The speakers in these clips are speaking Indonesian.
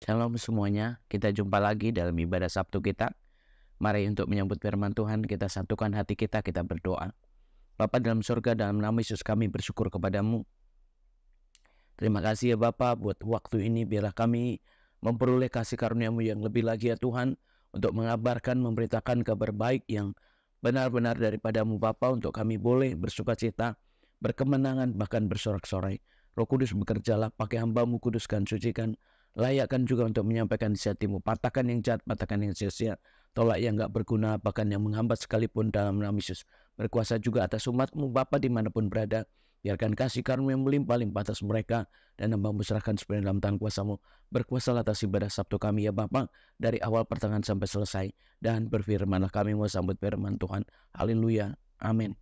Shalom semuanya, kita jumpa lagi dalam ibadah Sabtu kita. Mari untuk menyambut firman Tuhan, kita satukan hati kita berdoa. Bapa dalam surga, dalam nama Yesus kami bersyukur kepadamu. Terima kasih ya Bapa buat waktu ini, biarlah kami memperoleh kasih karunia-Mu yang lebih lagi ya Tuhan, untuk mengabarkan, memberitakan kabar baik yang benar-benar daripada-Mu Bapa, untuk kami boleh bersukacita, berkemenangan, bahkan bersorak-sorai. Roh Kudus bekerjalah, pakai hamba-Mu, kuduskan, sucikan, layakkan juga untuk menyampaikan isi hati-Mu. Patahkan yang jahat, patahkan yang sia-sia, tolak yang gak berguna, bahkan yang menghambat sekalipun dalam nama Yesus. Berkuasa juga atas umat-Mu Bapa dimanapun berada. Biarkan kasih karunia yang melimpah-limpah atas mereka, dan hamba-Mu serahkan sepenuhnya dalam tangan kuasa-Mu. Berkuasalah atas ibadah Sabtu kami ya Bapa, dari awal pertengahan sampai selesai. Dan berfirmanlah, kami mau sambut firman Tuhan. Haleluya, amin.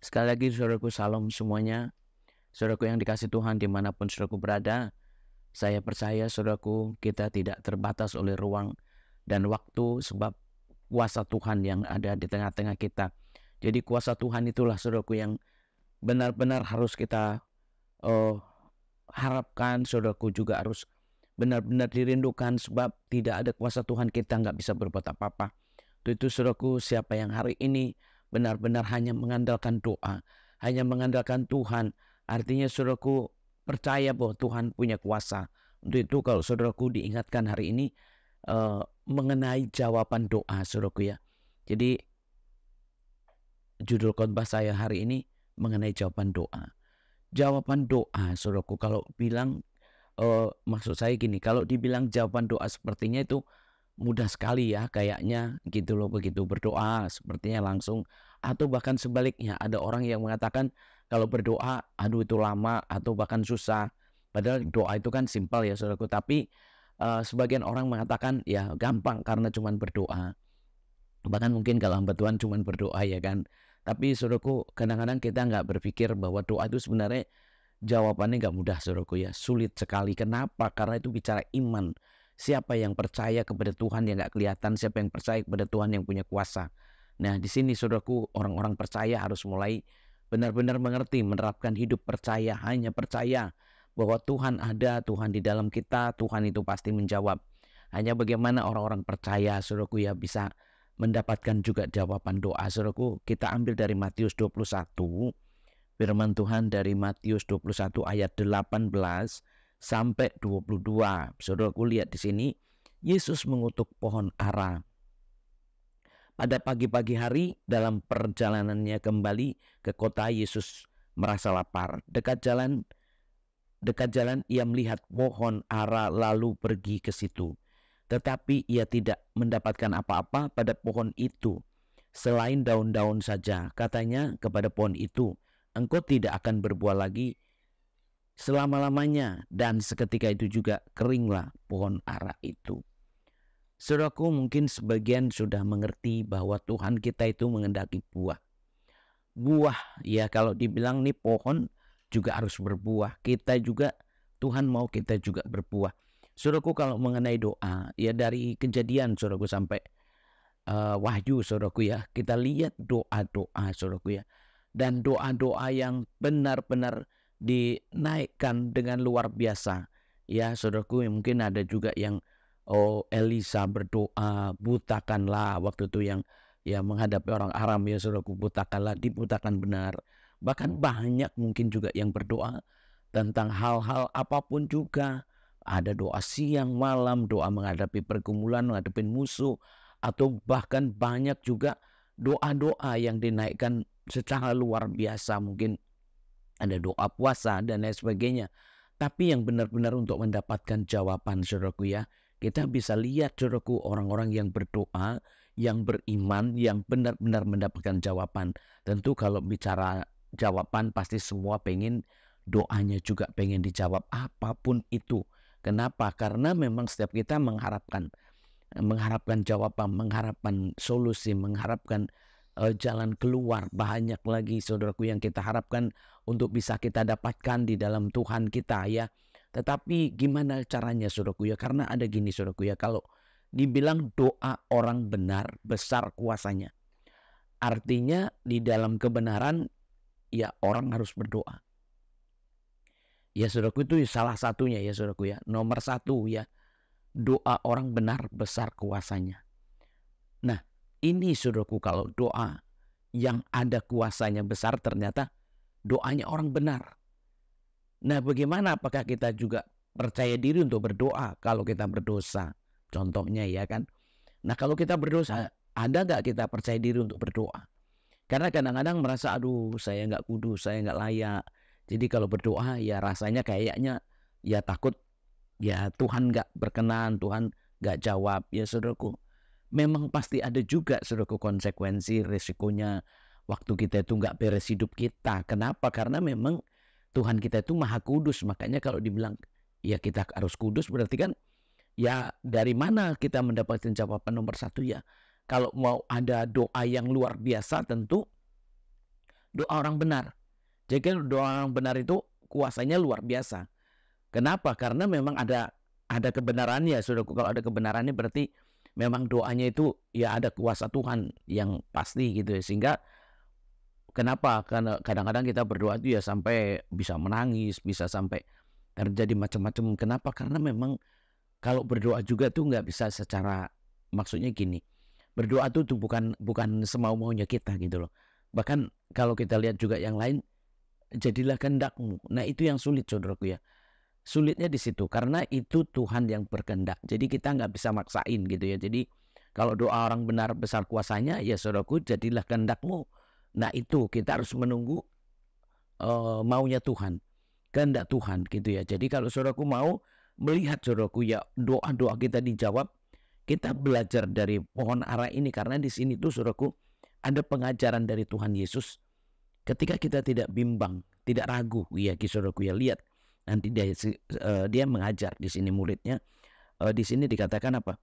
Sekali lagi saudaraku, salam semuanya. Saudaraku yang dikasih Tuhan dimanapun saudaraku berada, saya percaya saudaraku, kita tidak terbatas oleh ruang dan waktu, sebab kuasa Tuhan yang ada di tengah-tengah kita. Jadi kuasa Tuhan itulah saudaraku yang benar-benar harus kita harapkan. Saudaraku juga harus benar-benar dirindukan, sebab tidak ada kuasa Tuhan kita nggak bisa berbuat apa-apa. Itu saudaraku, siapa yang hari ini benar-benar hanya mengandalkan doa, hanya mengandalkan Tuhan, artinya saudaraku percaya bahwa Tuhan punya kuasa. Untuk itu kalau saudaraku diingatkan hari ini mengenai jawaban doa saudaraku ya. Jadi judul khotbah saya hari ini mengenai jawaban doa. Jawaban doa saudaraku, kalau bilang maksud saya gini, kalau dibilang jawaban doa sepertinya itu mudah sekali ya kayaknya gitu loh, begitu berdoa sepertinya langsung, atau bahkan sebaliknya ada orang yang mengatakan kalau berdoa aduh itu lama atau bahkan susah, padahal doa itu kan simpel ya saudaraku. Tapi sebagian orang mengatakan ya gampang karena cuman berdoa, bahkan mungkin kalau hamba Tuhan cuman berdoa ya kan. Tapi saudaraku, kadang-kadang kita nggak berpikir bahwa doa itu sebenarnya jawabannya nggak mudah saudaraku ya, sulit sekali. Kenapa? Karena itu bicara iman. Siapa yang percaya kepada Tuhan yang nggak kelihatan, siapa yang percaya kepada Tuhan yang punya kuasa. Nah di sini saudaraku, orang-orang percaya harus mulai benar-benar mengerti, menerapkan hidup percaya, hanya percaya bahwa Tuhan ada, Tuhan di dalam kita, Tuhan itu pasti menjawab. Hanya bagaimana orang-orang percaya saudaraku ya bisa mendapatkan juga jawaban doa saudaraku. Kita ambil dari Matius 21. Firman Tuhan dari Matius 21 ayat 18 sampai 22. Saudaraku lihat di sini, Yesus mengutuk pohon ara. Pada pagi-pagi hari dalam perjalanannya kembali ke kota, Yesus merasa lapar. Dekat jalan ia melihat pohon ara lalu pergi ke situ. Tetapi ia tidak mendapatkan apa-apa pada pohon itu selain daun-daun saja. Katanya kepada pohon itu, engkau tidak akan berbuah lagi selama-lamanya. Dan seketika itu juga keringlah pohon ara itu. Saudaraku, mungkin sebagian sudah mengerti bahwa Tuhan kita itu mengendaki buah. Buah ya, kalau dibilang nih pohon juga harus berbuah. Kita juga, Tuhan mau kita juga berbuah. Saudaraku, kalau mengenai doa ya, dari Kejadian saudaraku sampai Wahyu saudaraku ya, kita lihat doa-doa saudaraku ya, dan doa-doa yang benar-benar dinaikkan dengan luar biasa ya saudaraku. Mungkin ada juga yang Elisa berdoa, butakanlah, waktu itu yang ya menghadapi orang Aram ya saudaraku, butakanlah, dibutakan benar. Bahkan banyak mungkin juga yang berdoa tentang hal-hal apapun juga. Ada doa siang malam, doa menghadapi pergumulan, menghadapi musuh, atau bahkan banyak juga doa-doa yang dinaikkan secara luar biasa. Mungkin ada doa puasa dan lain sebagainya. Tapi yang benar-benar untuk mendapatkan jawaban saudaraku ya, kita bisa lihat saudaraku, orang-orang yang berdoa, yang beriman, yang benar-benar mendapatkan jawaban. Tentu kalau bicara jawaban pasti semua pengen doanya juga pengen dijawab apapun itu. Kenapa? Karena memang setiap kita mengharapkan jawaban, mengharapkan solusi, mengharapkan jalan keluar. Banyak lagi saudaraku yang kita harapkan untuk bisa kita dapatkan di dalam Tuhan kita ya. Tetapi gimana caranya saudaraku ya? Karena ada gini saudaraku ya, kalau dibilang doa orang benar besar kuasanya, artinya di dalam kebenaran ya orang harus berdoa. Ya saudaraku, itu salah satunya ya saudaraku ya. Nomor satu ya, doa orang benar besar kuasanya. Nah, ini saudaraku, kalau doa yang ada kuasanya besar ternyata doanya orang benar. Nah, bagaimana, apakah kita juga percaya diri untuk berdoa kalau kita berdosa? Contohnya ya kan. Nah, kalau kita berdosa, ada nggak kita percaya diri untuk berdoa? Karena kadang-kadang merasa, aduh saya nggak kudus, saya nggak layak. Jadi kalau berdoa ya rasanya kayaknya ya takut ya Tuhan nggak berkenan, Tuhan nggak jawab. Ya saudaraku, memang pasti ada juga saudaraku konsekuensi, risikonya waktu kita itu nggak beres hidup kita. Kenapa? Karena memang Tuhan kita itu maha kudus. Makanya kalau dibilang ya kita harus kudus, berarti kan ya dari mana kita mendapatkan jawaban nomor satu ya. Kalau mau ada doa yang luar biasa, tentu doa orang benar. Jadi doa orang benar itu kuasanya luar biasa. Kenapa? Karena memang ada kebenarannya, saudaraku. Kalau ada kebenarannya berarti memang doanya itu ya ada kuasa Tuhan yang pasti gitu ya. Sehingga kenapa? Karena kadang-kadang kita berdoa itu ya sampai bisa menangis, bisa sampai terjadi macam-macam. Kenapa? Karena memang kalau berdoa juga tuh nggak bisa secara, maksudnya gini, berdoa tuh bukan semau-maunya kita gitu loh. Bahkan kalau kita lihat juga yang lain, jadilah kehendakmu. Nah itu yang sulit saudaraku ya. Sulitnya di situ karena itu Tuhan yang berkehendak. Jadi kita nggak bisa maksain gitu ya. Jadi kalau doa orang benar besar kuasanya, ya saudaraku, jadilah kehendakmu. Nah itu kita harus menunggu maunya Tuhan, kehendak Tuhan gitu ya. Jadi kalau saudaraku mau melihat saudaraku ya doa-doa kita dijawab, kita belajar dari pohon ara ini, karena di sini tuh saudaraku ada pengajaran dari Tuhan Yesus. Ketika kita tidak bimbang, tidak ragu, ya saudaraku ya, lihat nanti dia mengajar di sini muridnya. Di sini dikatakan apa?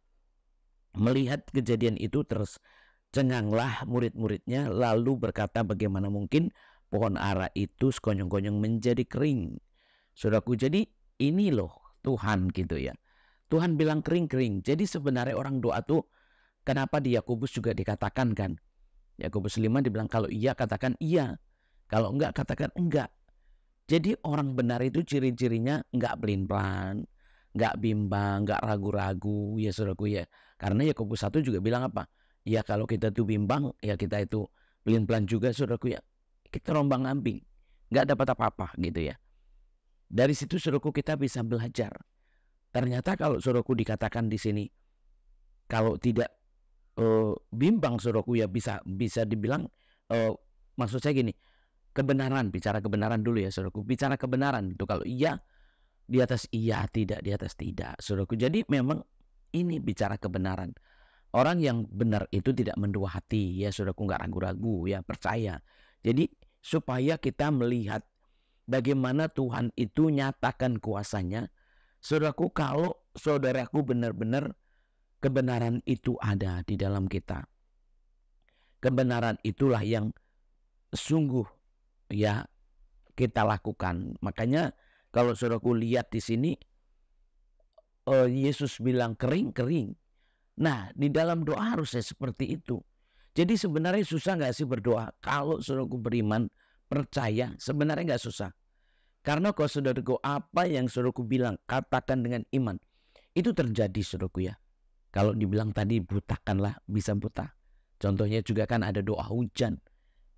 Melihat kejadian itu terus cenganglah murid-muridnya, lalu berkata, bagaimana mungkin pohon ara itu sekonyong-konyong menjadi kering. Saudaraku, jadi ini loh Tuhan gitu ya. Tuhan bilang kering-kering. Jadi sebenarnya orang doa tuh, kenapa di Yakobus juga dikatakan kan, Yakobus 5 dibilang kalau iya katakan iya, kalau enggak katakan enggak. Jadi orang benar itu ciri-cirinya enggak pelin-pelan, enggak bimbang, enggak ragu-ragu ya saudaraku ya. Karena Yakobus 1 juga bilang apa? Ya kalau kita tuh bimbang, ya kita itu pelin-pelan juga saudaraku ya. Kita rombang-ambing, enggak dapat apa-apa gitu ya. Dari situ saudaraku kita bisa belajar. Ternyata kalau saudaraku dikatakan di sini, kalau tidak bimbang saudaraku ya, bisa dibilang, maksud saya gini, kebenaran, bicara kebenaran dulu ya saudaraku, bicara kebenaran itu kalau iya di atas iya, tidak di atas tidak saudaraku. Jadi memang ini bicara kebenaran. Orang yang benar itu tidak mendua hati ya saudaraku, nggak ragu-ragu ya, percaya. Jadi supaya kita melihat bagaimana Tuhan itu nyatakan kuasanya, saudaraku, kalau saudaraku benar-benar kebenaran itu ada di dalam kita. Kebenaran itulah yang sungguh ya kita lakukan. Makanya kalau saudaraku lihat di sini, Yesus bilang kering-kering. Nah di dalam doa harusnya seperti itu. Jadi sebenarnya susah nggak sih berdoa? Kalau saudaraku beriman, percaya, sebenarnya nggak susah. Karena kalau saudaraku apa yang saudaraku bilang, katakan dengan iman, itu terjadi saudaraku ya. Kalau dibilang tadi butakanlah, bisa buta. Contohnya juga kan ada doa hujan.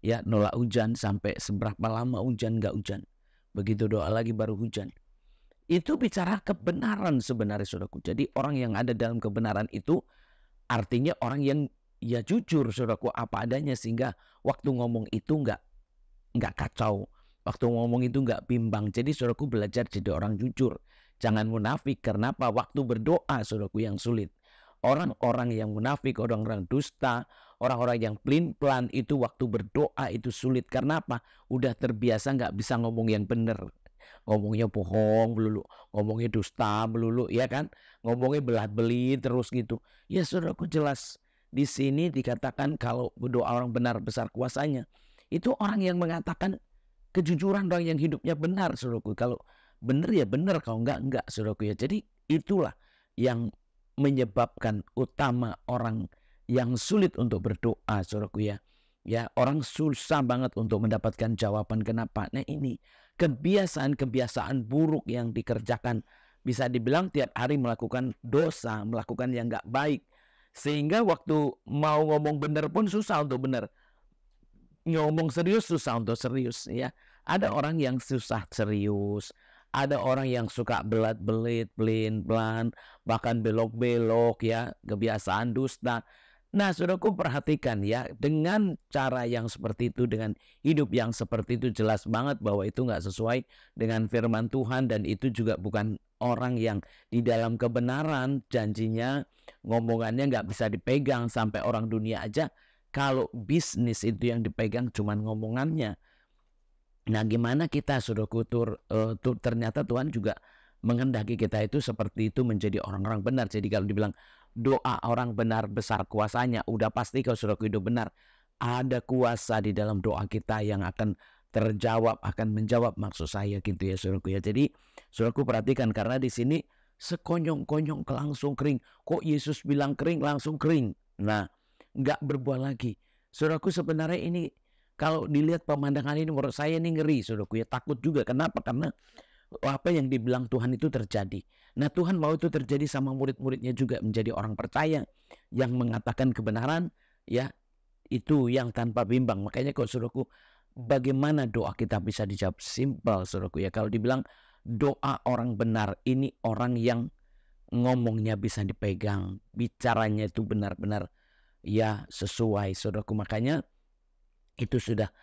Ya, nolak hujan sampai seberapa lama hujan nggak hujan. Begitu doa lagi baru hujan. Itu bicara kebenaran sebenarnya saudaraku. Jadi orang yang ada dalam kebenaran itu artinya orang yang ya jujur saudaraku apa adanya, sehingga waktu ngomong itu nggak kacau. Waktu ngomong itu nggak bimbang. Jadi saudaraku belajar jadi orang jujur. Jangan munafik. Karena apa? Waktu berdoa saudaraku yang sulit. Orang-orang yang munafik, orang-orang dusta, orang-orang yang pelin-pelan itu waktu berdoa itu sulit. Karena apa? Udah terbiasa nggak bisa ngomong yang benar. Ngomongnya bohong melulu, ngomongnya dusta melulu, ya kan? Ngomongnya belah-beli terus gitu. Ya saudaraku, jelas di sini dikatakan kalau berdoa orang benar besar kuasanya. Itu orang yang mengatakan kejujuran, orang yang hidupnya benar saudaraku. Kalau benar ya benar, kalau enggak saudaraku ya. Jadi itulah yang menyebabkan utama orang yang sulit untuk berdoa saudaraku ya. Ya, orang susah banget untuk mendapatkan jawaban. Kenapa? Nah ini kebiasaan-kebiasaan buruk yang dikerjakan. Bisa dibilang tiap hari melakukan dosa, melakukan yang nggak baik. Sehingga waktu mau ngomong benar pun susah untuk benar. Ngomong serius susah untuk serius ya. Ada orang yang susah serius, ada orang yang suka belat-belit, pelin-pelan, bahkan belok-belok ya, kebiasaan dusta. Nah, saudaraku perhatikan ya, dengan cara yang seperti itu, dengan hidup yang seperti itu jelas banget bahwa itu nggak sesuai dengan firman Tuhan dan itu juga bukan orang yang di dalam kebenaran, janjinya, ngomongannya nggak bisa dipegang sampai orang dunia aja. Kalau bisnis itu yang dipegang cuman ngomongannya. Nah, gimana kita saudaraku ternyata Tuhan juga menghendaki kita itu seperti itu menjadi orang-orang benar. Jadi kalau dibilang doa orang benar besar kuasanya, udah pasti kalau saudaraku hidup benar, ada kuasa di dalam doa kita yang akan terjawab, akan menjawab maksud saya gitu ya saudaraku ya. Jadi saudaraku perhatikan karena di sini sekonyong-konyong langsung kering. Kok Yesus bilang kering langsung kering? Nah, nggak berbuah lagi. Saudaraku sebenarnya ini kalau dilihat pemandangan ini menurut saya ini ngeri saudaraku ya. Takut juga. Kenapa? Karena apa yang dibilang Tuhan itu terjadi. Nah, Tuhan mau itu terjadi sama murid-muridnya juga menjadi orang percaya yang mengatakan kebenaran ya, itu yang tanpa bimbang. Makanya kalau saudaraku, bagaimana doa kita bisa dijawab? Simpel saudaraku ya. Kalau dibilang doa orang benar, ini orang yang ngomongnya bisa dipegang, bicaranya itu benar-benar ya sesuai saudaraku. Makanya itu sudah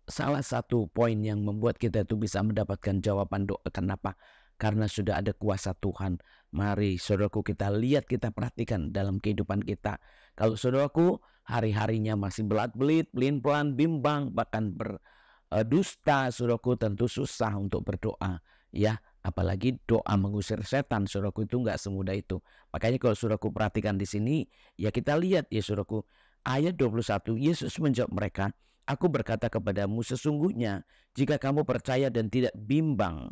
salah satu poin yang membuat kita itu bisa mendapatkan jawaban doa. Kenapa? Karena sudah ada kuasa Tuhan. Mari saudaraku kita lihat, kita perhatikan dalam kehidupan kita. Kalau saudaraku hari-harinya masih belat-belit, pelin-pelan, bimbang, bahkan berdusta, saudaraku tentu susah untuk berdoa. Ya, apalagi doa mengusir setan, saudaraku itu nggak semudah itu. Makanya kalau saudaraku perhatikan di sini, ya kita lihat ya saudaraku, ayat 21, Yesus menjawab mereka, aku berkata kepadamu sesungguhnya jika kamu percaya dan tidak bimbang.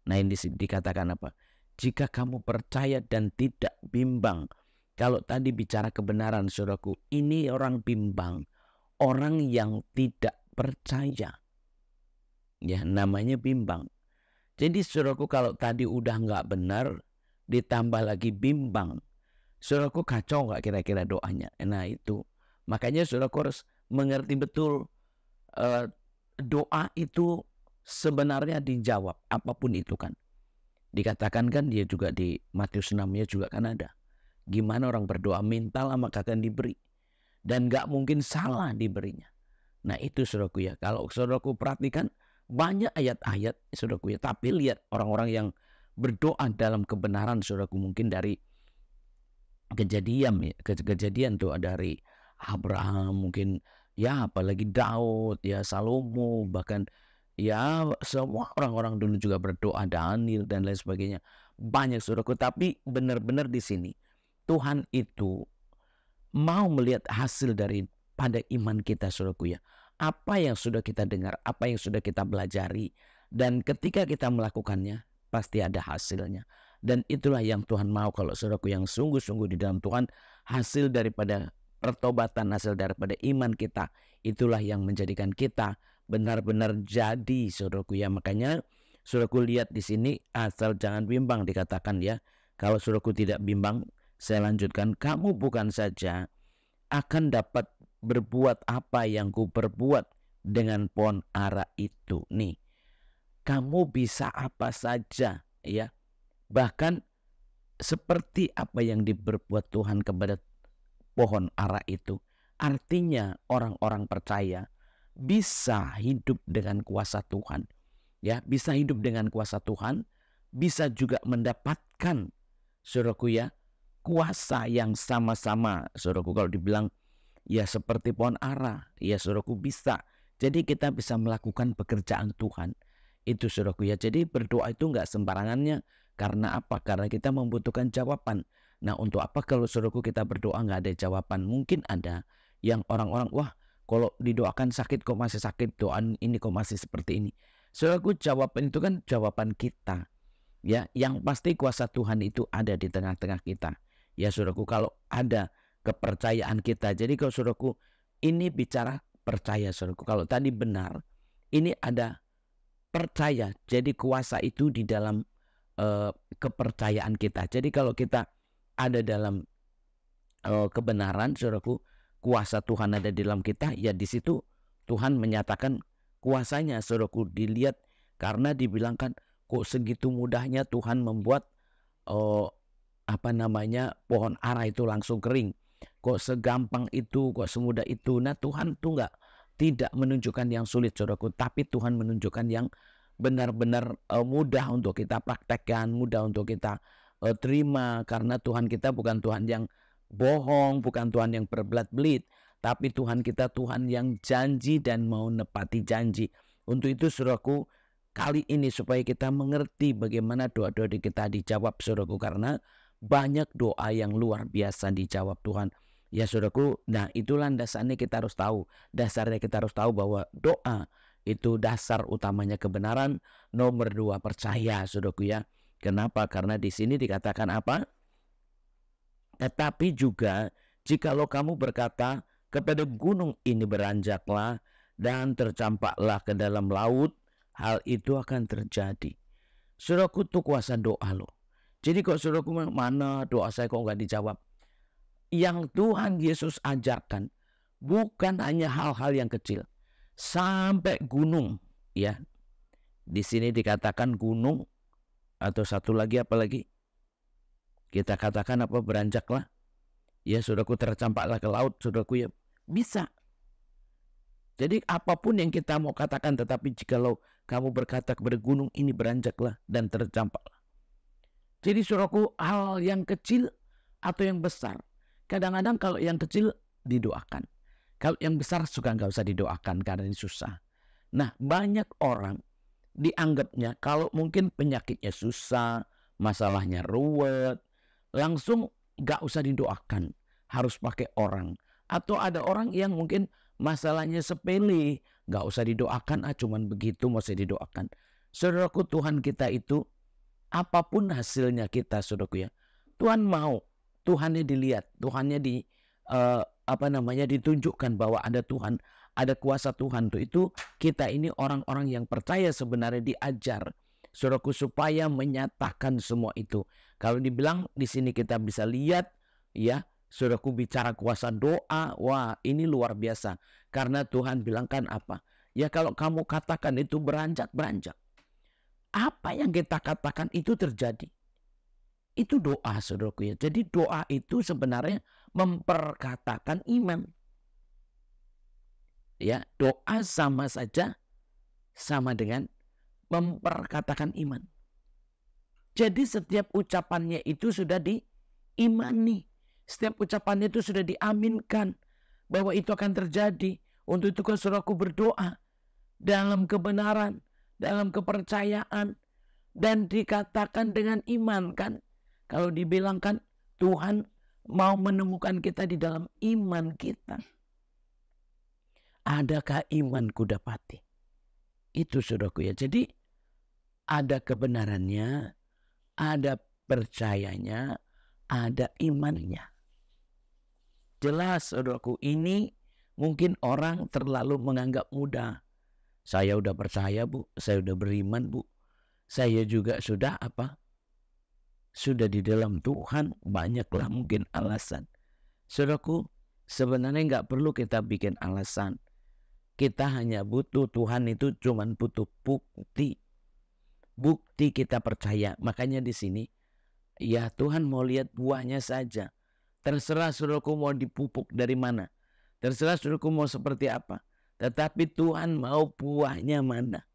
Nah, ini dikatakan apa? Jika kamu percaya dan tidak bimbang. Kalau tadi bicara kebenaran saudaraku, ini orang bimbang. Orang yang tidak percaya. Ya, namanya bimbang. Jadi saudaraku kalau tadi udah nggak benar, ditambah lagi bimbang. Saudaraku kacau nggak kira-kira doanya? Nah itu. Makanya saudaraku harus mengerti betul doa itu sebenarnya dijawab apapun itu kan. Dikatakan kan dia juga di Matius 6 nya juga kan ada. Gimana orang berdoa, mintalah maka akan diberi. Dan gak mungkin salah diberinya. Nah itu saudaraku ya. Kalau saudaraku perhatikan banyak ayat-ayat saudaraku ya. Tapi lihat orang-orang yang berdoa dalam kebenaran saudaraku, mungkin dari kejadian tuh dari Abraham, mungkin ya apalagi Daud ya, Salomo, bahkan ya semua orang-orang dulu juga berdoa, Daniel dan lain sebagainya. Banyak saudaraku, tapi benar-benar di sini Tuhan itu mau melihat hasil pada iman kita saudaraku ya. Apa yang sudah kita dengar, apa yang sudah kita pelajari, dan ketika kita melakukannya pasti ada hasilnya. Dan itulah yang Tuhan mau kalau saudaraku yang sungguh-sungguh di dalam Tuhan, hasil daripada pertobatan, hasil daripada iman kita, itulah yang menjadikan kita benar-benar jadi saudaraku ya. Makanya saudaraku lihat di sini, asal jangan bimbang dikatakan ya. Kalau saudaraku tidak bimbang, saya lanjutkan, kamu bukan saja akan dapat berbuat apa yang ku perbuat dengan pohon ara itu. Nih, kamu bisa apa saja ya. Bahkan seperti apa yang diperbuat Tuhan kepada pohon ara itu. Artinya orang-orang percaya bisa hidup dengan kuasa Tuhan. Ya, bisa hidup dengan kuasa Tuhan, bisa juga mendapatkan saudaraku ya, kuasa yang sama-sama. Saudaraku kalau dibilang ya seperti pohon ara, ya saudaraku bisa. Jadi kita bisa melakukan pekerjaan Tuhan. Itu saudaraku ya. Jadi berdoa itu enggak sembarangannya. Karena apa? Karena kita membutuhkan jawaban. Nah, untuk apa kalau saudaraku kita berdoa enggak ada jawaban? Mungkin ada yang orang-orang, wah kalau didoakan sakit kok masih sakit, doaan ini kok masih seperti ini. Saudaraku, jawaban itu kan jawaban kita. Ya, yang pasti kuasa Tuhan itu ada di tengah-tengah kita. Ya saudaraku, kalau ada kepercayaan kita. Jadi kalau saudaraku ini bicara percaya saudaraku. Kalau tadi benar, ini ada percaya. Jadi kuasa itu di dalam kepercayaan kita. Jadi kalau kita ada dalam kebenaran, saudaraku, kuasa Tuhan ada di dalam kita, ya di situ Tuhan menyatakan kuasanya, saudaraku. Dilihat karena dibilangkan kok segitu mudahnya Tuhan membuat pohon ara itu langsung kering. Kok segampang itu, kok semudah itu. Nah, Tuhan tuh tidak menunjukkan yang sulit, saudaraku, tapi Tuhan menunjukkan yang benar-benar mudah untuk kita praktekkan, mudah untuk kita terima, karena Tuhan kita bukan Tuhan yang bohong, bukan Tuhan yang berbelat-belit, tapi Tuhan kita Tuhan yang janji dan mau nepati janji. Untuk itu, saudaraku, kali ini supaya kita mengerti bagaimana doa-doa kita dijawab, saudaraku, karena banyak doa yang luar biasa dijawab Tuhan. Ya, saudaraku, nah itulah dasarnya kita harus tahu. Dasarnya kita harus tahu bahwa doa itu dasar utamanya kebenaran. Nomor 2 percaya, saudaraku ya. Kenapa? Karena di sini dikatakan apa? Tetapi juga jikalau kamu berkata kepada gunung ini beranjaklah dan tercampaklah ke dalam laut, hal itu akan terjadi. Saudaraku, itu kuasa doa loh. Jadi kok saudaraku, mana doa saya kok nggak dijawab? Yang Tuhan Yesus ajarkan bukan hanya hal-hal yang kecil, sampai gunung, ya. Di sini dikatakan gunung, atau satu lagi apa lagi? Kita katakan apa? Beranjaklah. Ya, saudaraku, tercampaklah ke laut, saudaraku ya. Bisa. Jadi apapun yang kita mau katakan, tetapi jikalau kamu berkata kepada gunung ini beranjaklah dan tercampaklah. Jadi saudaraku, hal yang kecil atau yang besar. Kadang-kadang kalau yang kecil didoakan. Kalau yang besar suka nggak usah didoakan karena ini susah. Nah, banyak orang dianggapnya kalau mungkin penyakitnya susah, masalahnya ruwet, langsung nggak usah didoakan, harus pakai orang. Atau ada orang yang mungkin masalahnya sepele, nggak usah didoakan, cuman begitu mau saya didoakan. Saudaraku, Tuhan kita itu apapun hasilnya kita, saudaraku ya, Tuhan mau, Tuhannya dilihat, Tuhannya ditunjukkan bahwa ada Tuhan, ada kuasa Tuhan. Itu kita ini orang-orang yang percaya sebenarnya diajar, saudaraku, supaya menyatakan semua itu. Kalau dibilang di sini kita bisa lihat, ya, saudaraku, bicara kuasa doa, wah ini luar biasa. Karena Tuhan bilangkan apa? Ya, kalau kamu katakan itu beranjak. Apa yang kita katakan itu terjadi. Itu doa, saudaraku ya. Jadi doa itu sebenarnya memperkatakan iman. Ya, doa sama saja sama dengan memperkatakan iman. Jadi setiap ucapannya itu sudah diimani. Setiap ucapannya itu sudah diaminkan bahwa itu akan terjadi. Untuk itu kan saudaraku berdoa dalam kebenaran, dalam kepercayaan, dan dikatakan dengan iman kan. Kalau dibilangkan Tuhan mau menemukan kita di dalam iman kita. Adakah imanku dapati? Itu saudaraku ya. Jadi ada kebenarannya, ada percayanya, ada imannya. Jelas saudaraku, ini mungkin orang terlalu menganggap mudah. Saya udah percaya, Bu, saya udah beriman, Bu. Saya juga sudah sudah di dalam Tuhan, banyaklah mungkin alasan. Saudaraku, sebenarnya nggak perlu kita bikin alasan. Kita hanya butuh, Tuhan itu cuman butuh bukti. Bukti kita percaya. Makanya di sini, ya Tuhan mau lihat buahnya saja. Terserah saudaraku mau dipupuk dari mana. Terserah saudaraku mau seperti apa. Tetapi Tuhan mau buahnya mana.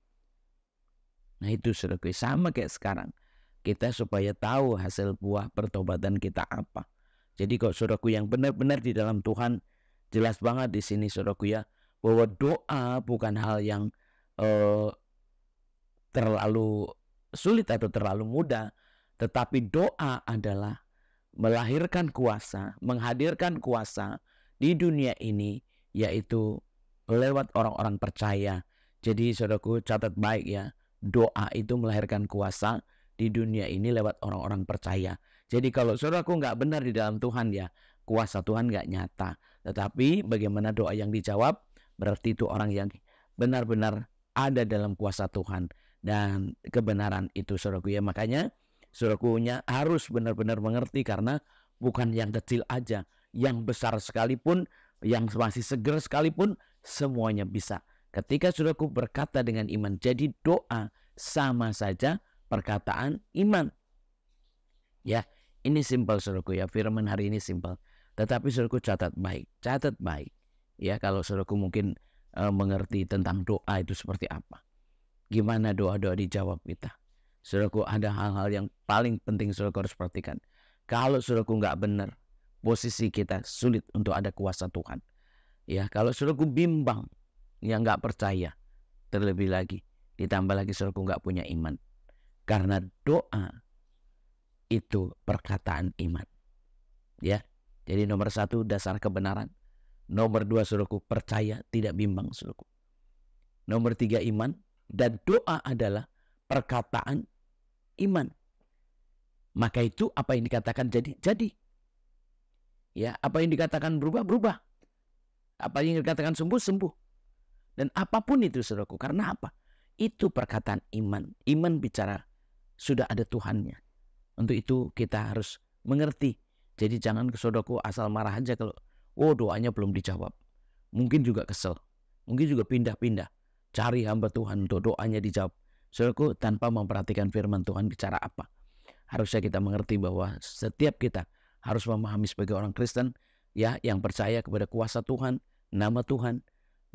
Nah itu saudaraku, sama kayak sekarang. Kita supaya tahu hasil buah pertobatan kita apa. Jadi kok saudaraku yang benar-benar di dalam Tuhan, jelas banget di sini saudaraku ya, bahwa doa bukan hal yang terlalu sulit atau terlalu mudah. Tetapi doa adalah melahirkan kuasa, menghadirkan kuasa di dunia ini, yaitu lewat orang-orang percaya. Jadi saudaraku catat baik ya, doa itu melahirkan kuasa di dunia ini lewat orang-orang percaya. Jadi kalau saudaraku nggak benar di dalam Tuhan ya, kuasa Tuhan nggak nyata. Tetapi bagaimana doa yang dijawab, berarti itu orang yang benar-benar ada dalam kuasa Tuhan. dan kebenaran itu, saudaraku ya. Makanya saudarakunya harus benar-benar mengerti, karena bukan yang kecil aja, yang besar sekalipun, yang masih seger sekalipun, semuanya bisa. Ketika saudaraku berkata dengan iman, jadi doa sama saja perkataan iman. Ya, ini simpel saudaraku ya, firman hari ini simpel. Tetapi saudaraku catat baik. Ya, kalau saudaraku mungkin mengerti tentang doa itu seperti apa. Gimana doa-doa dijawab kita. Saudaraku, ada hal-hal yang paling penting saudaraku harus perhatikan. Kalau saudaraku nggak benar, posisi kita sulit untuk ada kuasa Tuhan. Ya, kalau saudaraku bimbang, ya nggak percaya, terlebih lagi, ditambah lagi saudaraku nggak punya iman. Karena doa itu perkataan iman. Ya, jadi nomor 1 dasar kebenaran. Nomor 2 saudaraku percaya, tidak bimbang saudaraku. Nomor 3 iman, dan doa adalah perkataan iman. Maka itu apa yang dikatakan jadi. Ya, apa yang dikatakan berubah. Apa yang dikatakan sembuh. Dan apapun itu saudaraku, karena apa? Itu perkataan iman. Iman bicara sudah ada Tuhannya. Untuk itu kita harus mengerti. Jadi jangan saudaraku asal marah aja kalau doanya belum dijawab. Mungkin juga kesel. Mungkin juga pindah-pindah. Cari hamba Tuhan untuk doanya dijawab. Saudaraku, tanpa memperhatikan firman Tuhan bicara apa. Harusnya kita mengerti bahwa setiap kita harus memahami sebagai orang Kristen, ya, yang percaya kepada kuasa Tuhan, nama Tuhan,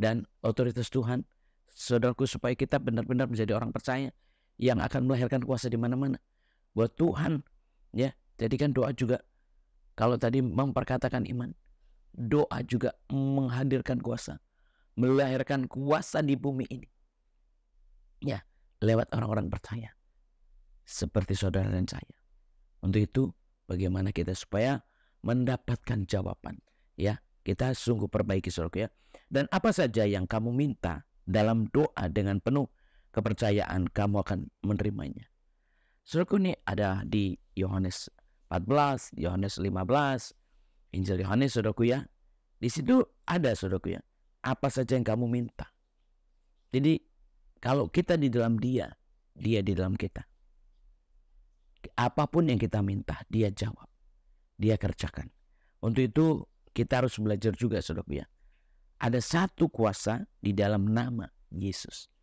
dan otoritas Tuhan. Saudaraku, supaya kita benar-benar menjadi orang percaya yang akan melahirkan kuasa di mana-mana. Buat Tuhan, ya. Jadi kan doa juga, kalau tadi memperkatakan iman, doa juga menghadirkan kuasa, melahirkan kuasa di bumi ini. Ya, lewat orang-orang percaya seperti saudara dan saya. Untuk itu, bagaimana kita supaya mendapatkan jawaban? Ya, kita sungguh perbaiki saudaraku ya. Dan apa saja yang kamu minta dalam doa dengan penuh kepercayaan, kamu akan menerimanya. Saudaraku, ini ada di Yohanes 14, Yohanes 15, Injil Yohanes saudaraku ya. Di situ ada saudaraku ya, apa saja yang kamu minta. Jadi kalau kita di dalam dia di dalam kita. Apapun yang kita minta, dia jawab. Dia kerjakan. Untuk itu kita harus belajar juga saudaraku ya. Ada satu kuasa di dalam nama Yesus.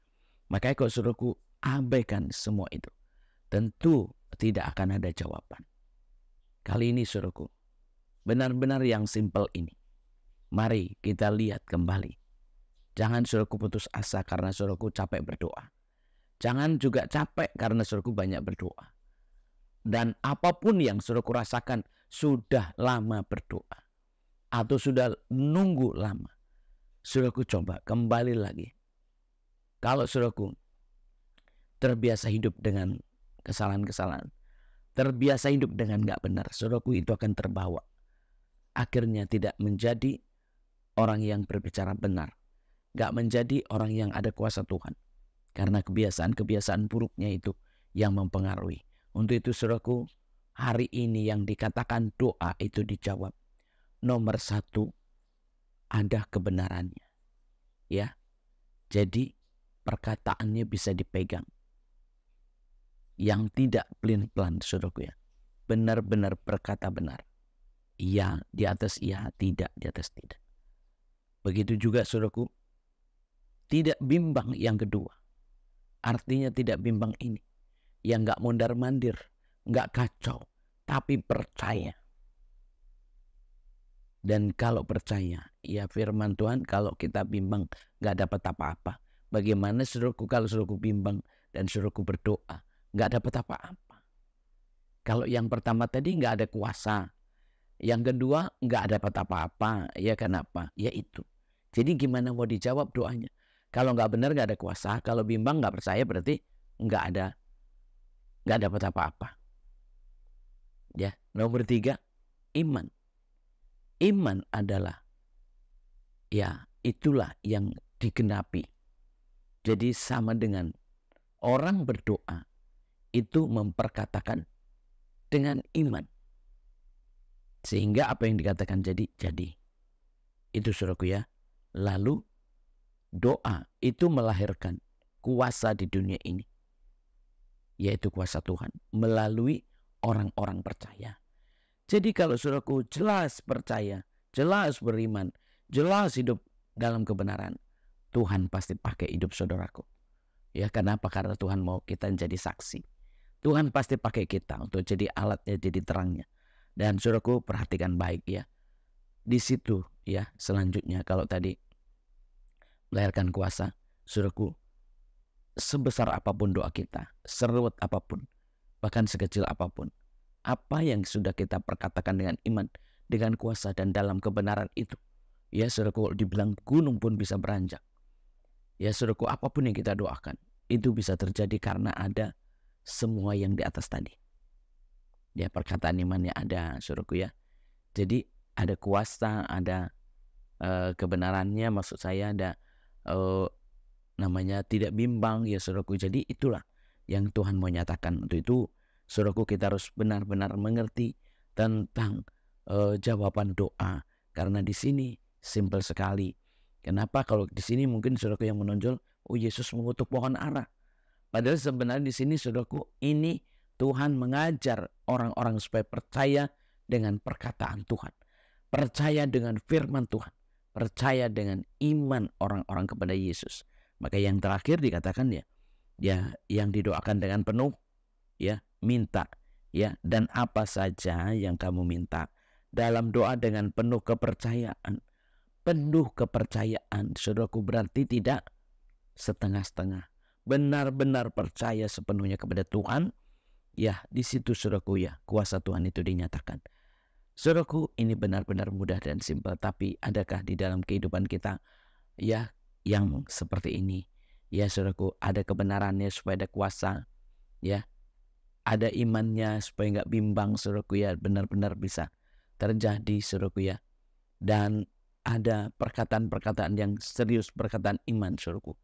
Makanya kalau saudaraku abaikan semua itu, tentu tidak akan ada jawaban. Kali ini saudaraku, benar-benar yang simpel ini. Mari kita lihat kembali. Jangan saudaraku putus asa karena saudaraku capek berdoa. Jangan juga capek karena saudaraku banyak berdoa. Dan apapun yang saudaraku rasakan sudah lama berdoa, atau sudah nunggu lama, saudaraku coba kembali lagi. Kalau saudaraku terbiasa hidup dengan kesalahan-kesalahan, terbiasa hidup dengan gak benar, saudaraku itu akan terbawa. Akhirnya tidak menjadi orang yang berbicara benar, gak menjadi orang yang ada kuasa Tuhan. Karena kebiasaan-kebiasaan buruknya itu yang mempengaruhi. Untuk itu saudaraku, hari ini yang dikatakan doa itu dijawab. Nomor 1, ada kebenarannya. Ya, jadi perkataannya bisa dipegang. Yang tidak pelin-pelan saudaraku ya. Benar-benar berkata benar. Iya di atas iya, tidak di atas tidak. Begitu juga saudaraku, tidak bimbang yang kedua. Artinya tidak bimbang ini. Yang gak mondar-mandir, gak kacau, tapi percaya. Dan kalau percaya, ya firman Tuhan, kalau kita bimbang gak dapat apa-apa. Bagaimana saudaraku kalau saudaraku bimbang dan saudaraku berdoa, gak dapat apa-apa. Kalau yang pertama tadi gak ada kuasa, yang kedua gak dapat apa-apa, ya kenapa? Ya itu. Jadi gimana mau dijawab doanya? Kalau gak benar gak ada kuasa, kalau bimbang gak percaya berarti gak dapat apa-apa. Ya, nomor 3, iman. Iman adalah, ya itulah yang digenapi. Jadi sama dengan orang berdoa itu memperkatakan dengan iman. Sehingga apa yang dikatakan jadi. Itu saudaraku ya. Lalu doa itu melahirkan kuasa di dunia ini. yaitu kuasa Tuhan melalui orang-orang percaya. Jadi kalau saudaraku jelas percaya, jelas beriman, jelas hidup dalam kebenaran, Tuhan pasti pakai hidup saudaraku. Ya, kenapa? Karena Tuhan mau kita jadi saksi. Tuhan pasti pakai kita untuk jadi alatnya, jadi terangnya. Dan saudaraku perhatikan baik ya. Di situ ya selanjutnya kalau tadi melahirkan kuasa, saudaraku, sebesar apapun doa kita, seruat apapun, bahkan sekecil apapun, apa yang sudah kita perkatakan dengan iman, dengan kuasa dan dalam kebenaran itu, ya saudaraku, dibilang gunung pun bisa beranjak. Ya saudaraku, apapun yang kita doakan, itu bisa terjadi karena ada semua yang di atas tadi. Ya, perkataan imannya ada, saudaraku ya. Jadi ada kuasa, ada kebenarannya, maksud saya ada namanya tidak bimbang ya saudaraku. Jadi itulah yang Tuhan mau nyatakan. Untuk itu saudaraku, kita harus benar-benar mengerti tentang jawaban doa, karena di sini simpel sekali. Kenapa? Kalau di sini mungkin saudaraku yang menonjol, oh Yesus mengutuk pohon ara. Padahal sebenarnya di sini saudaraku, ini Tuhan mengajar orang-orang supaya percaya dengan perkataan Tuhan, percaya dengan firman Tuhan, percaya dengan iman orang-orang kepada Yesus. Maka yang terakhir dikatakan ya yang didoakan dengan penuh, ya minta, ya, dan apa saja yang kamu minta dalam doa dengan penuh kepercayaan. Penuh kepercayaan, saudaraku, berarti tidak setengah-setengah. Benar-benar percaya sepenuhnya kepada Tuhan. Ya, di situ saudaraku ya, kuasa Tuhan itu dinyatakan. Saudaraku, ini benar-benar mudah dan simpel, tapi adakah di dalam kehidupan kita ya yang seperti ini? Ya saudaraku, ada kebenarannya supaya ada kuasa, ya. Ada imannya supaya nggak bimbang, saudaraku ya, benar-benar bisa terjadi, saudaraku ya. Dan ada perkataan-perkataan yang serius, perkataan iman, saudaraku.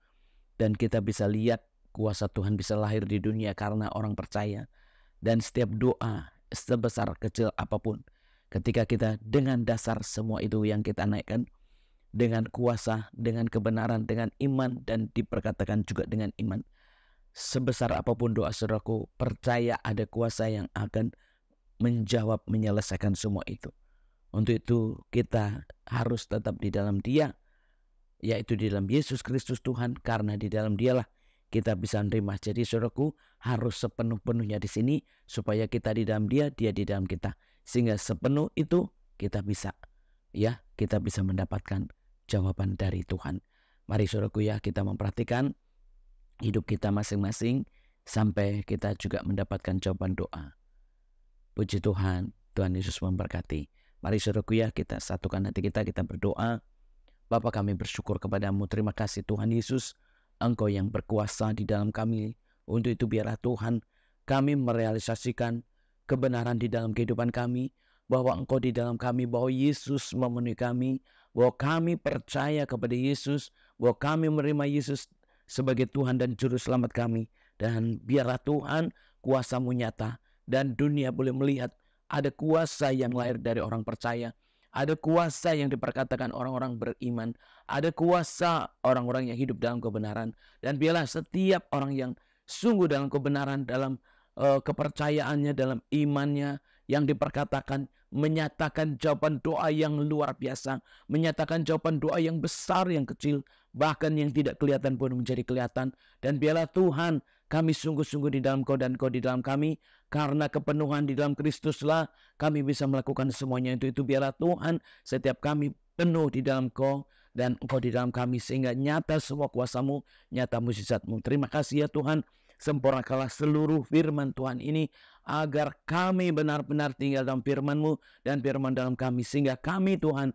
Dan kita bisa lihat kuasa Tuhan bisa lahir di dunia karena orang percaya. Dan setiap doa sebesar kecil apapun, ketika kita dengan dasar semua itu yang kita naikkan, dengan kuasa, dengan kebenaran, dengan iman, dan diperkatakan juga dengan iman, sebesar apapun doa saudaraku, percaya ada kuasa yang akan menjawab, menyelesaikan semua itu. Untuk itu kita harus tetap di dalam Dia, yaitu di dalam Yesus Kristus Tuhan, karena di dalam Dialah kita bisa menerima. Jadi saudaraku, harus sepenuh-penuhnya di sini supaya kita di dalam Dia, Dia di dalam kita, sehingga sepenuh itu kita bisa mendapatkan jawaban dari Tuhan. Mari saudaraku ya, kita memperhatikan hidup kita masing-masing sampai kita juga mendapatkan jawaban doa. Puji Tuhan, Tuhan Yesus memberkati. Mari saudaraku ya, kita satukan hati kita berdoa. Bapa, kami bersyukur kepadamu. Terima kasih Tuhan Yesus, Engkau yang berkuasa di dalam kami. Untuk itu biarlah Tuhan kami merealisasikan kebenaran di dalam kehidupan kami, bahwa Engkau di dalam kami, bahwa Yesus memenuhi kami, bahwa kami percaya kepada Yesus, bahwa kami menerima Yesus sebagai Tuhan dan Juru Selamat kami. Dan biarlah Tuhan kuasa-Mu nyata dan dunia boleh melihat ada kuasa yang lahir dari orang percaya. Ada kuasa yang diperkatakan orang-orang beriman. Ada kuasa orang-orang yang hidup dalam kebenaran. Dan biarlah setiap orang yang sungguh dalam kebenaran, dalam kepercayaannya, dalam imannya, yang diperkatakan, menyatakan jawaban doa yang luar biasa, menyatakan jawaban doa yang besar, yang kecil, bahkan yang tidak kelihatan pun menjadi kelihatan. Dan biarlah Tuhan, kami sungguh-sungguh di dalam Kau dan Kau di dalam kami, karena kepenuhan di dalam Kristuslah kami bisa melakukan semuanya. Itu biarlah Tuhan, setiap kami penuh di dalam Kau dan Engkau di dalam kami, sehingga nyata semua kuasa-Mu, nyata mukjizat-Mu. Terima kasih ya Tuhan, sempurnakanlah seluruh firman Tuhan ini, agar kami benar-benar tinggal dalam firman-Mu dan firman dalam kami, sehingga kami Tuhan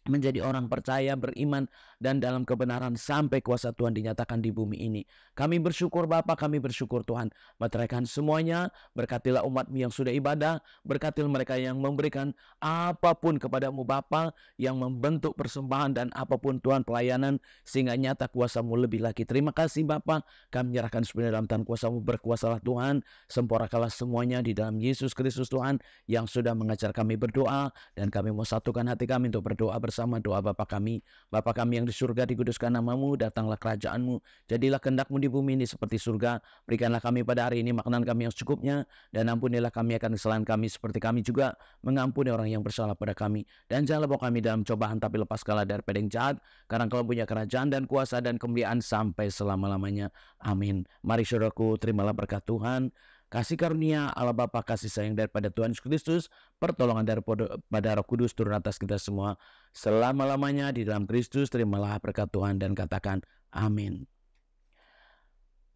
menjadi orang percaya, beriman, dan dalam kebenaran sampai kuasa Tuhan dinyatakan di bumi ini. Kami bersyukur Bapa, kami bersyukur Tuhan. Meteraikan semuanya, berkatilah umat-Mu yang sudah ibadah, berkatilah mereka yang memberikan apapun kepadamu Bapa, yang membentuk persembahan dan apapun Tuhan pelayanan, sehingga nyata kuasa-Mu lebih lagi. Terima kasih Bapa, kami menyerahkan sebenarnya dalam tangan kuasa-Mu, berkuasalah Tuhan, sempurnakanlah semuanya di dalam Yesus Kristus Tuhan, yang sudah mengajar kami berdoa, dan kami mau satukan hati kami untuk berdoa bersama doa Bapa kami. Bapa kami yang di di surga, dikuduskan namamu, datanglah kerajaanmu, jadilah kehendak-mu di bumi ini seperti surga. Berikanlah kami pada hari ini makanan kami yang secukupnya, dan ampunilah kami akan kesalahan kami seperti kami juga mengampuni orang yang bersalah pada kami. Dan janganlah bawa kami dalam cobaan, tapi lepaskanlah daripada yang jahat, karena Engkau punya kerajaan dan kuasa dan kemuliaan sampai selama-lamanya. Amin. Mari saudaraku, terimalah berkat Tuhan, kasih karunia Allah Bapa, kasih sayang daripada Tuhan Yesus Kristus, pertolongan daripada Roh Kudus turun atas kita semua selama-lamanya di dalam Kristus. Terimalah berkat Tuhan dan katakan amin.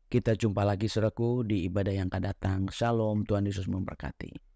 Kita jumpa lagi saudaraku di ibadah yang akan datang. Shalom, Tuhan Yesus memberkati.